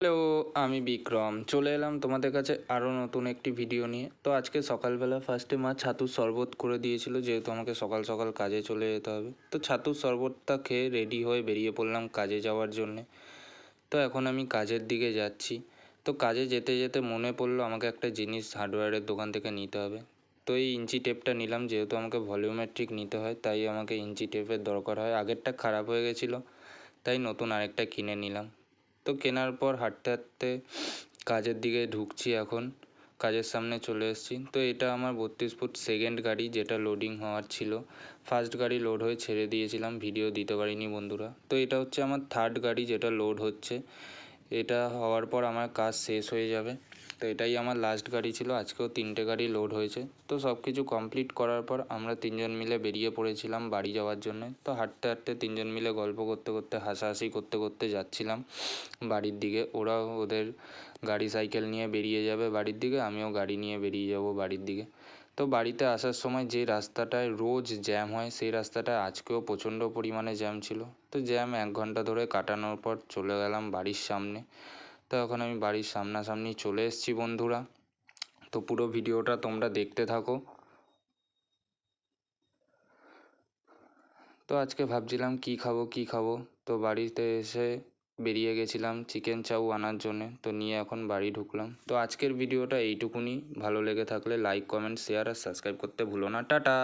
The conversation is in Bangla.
হ্যালো, আমি বিক্রম চলে এলাম তোমাদের কাছে আরও নতুন একটি ভিডিও নিয়ে। তো আজকে সকালবেলা ফার্স্টে মা ছাতুর শরবত করে দিয়েছিল, যেহেতু আমাকে সকাল সকাল কাজে চলে যেতে হবে। তো ছাতুর শরবতটা খেয়ে রেডি হয়ে বেরিয়ে পড়লাম কাজে যাওয়ার জন্যে। তো এখন আমি কাজের দিকে যাচ্ছি। তো কাজে যেতে যেতে মনে পড়লো আমাকে একটা জিনিস হার্ডওয়্যারের দোকান থেকে নিতে হবে। তো এই ইঞ্চি টেপটা নিলাম, যেহেতু আমাকে ভলিউমেট্রিক নিতে হয় তাই আমাকে ইঞ্চি টেপের দরকার হয়। আগেরটা খারাপ হয়ে গেছিলো তাই নতুন আরেকটা কিনে নিলাম। তো কেনার পর হাঁটতে হাঁটতে কাজের দিকে ঢুকছি। এখন কাজের সামনে চলে এসেছি। তো এটা আমার 32 ফুট সেকেন্ড গাড়ি, যেটা লোডিং হওয়ার ছিল। ফার্স্ট গাড়ি লোড হয়ে ছেড়ে দিয়েছিলাম, ভিডিও দিতে পারিনি বন্ধুরা। তো এটা হচ্ছে আমার থার্ড গাড়ি যেটা লোড হচ্ছে। এটা হওয়ার পর আমার কাজ শেষ হয়ে যাবে। তো এটাই আমার লাস্ট গাড়ি ছিল। আজকেও 3টে গাড়ি লোড হয়েছে। তো সব কিছু কমপ্লিট করার পর আমরা 3জন মিলে বেরিয়ে পড়েছিলাম বাড়ি যাওয়ার জন্যে। তো হাঁটতে হাঁটতে 3জন মিলে গল্প করতে করতে হাসাহাসি করতে করতে যাচ্ছিলাম বাড়ির দিকে। ওরাও ওদের গাড়ি সাইকেল নিয়ে বেরিয়ে যাবে বাড়ির দিকে, আমিও গাড়ি নিয়ে বেরিয়ে যাব বাড়ির দিকে। তো বাড়িতে আসার সময় যে রাস্তাটায় রোজ জ্যাম হয় সেই রাস্তাটায় আজকেও প্রচণ্ড পরিমাণে জ্যাম ছিল। তো জ্যাম 1 ঘন্টা ধরে কাটানোর পর চলে গেলাম বাড়ির সামনে। তো এখন আমি বাড়ির সামনাসামনি চলে এসেছি বন্ধুরা। তো পুরো ভিডিওটা তোমরা দেখতে থাকো। তো আজকে ভাবছিলাম কি খাবো। তো বাড়িতে এসে বেরিয়ে গেছিলাম চিকেন চাউ আনার জন্যে। তো নিয়ে এখন বাড়ি ঢুকলাম। তো আজকের ভিডিওটা এইটুকুনি। ভালো লেগে থাকলে লাইক, কমেন্ট, শেয়ার আর সাবস্ক্রাইব করতে ভুলো না। টাটা।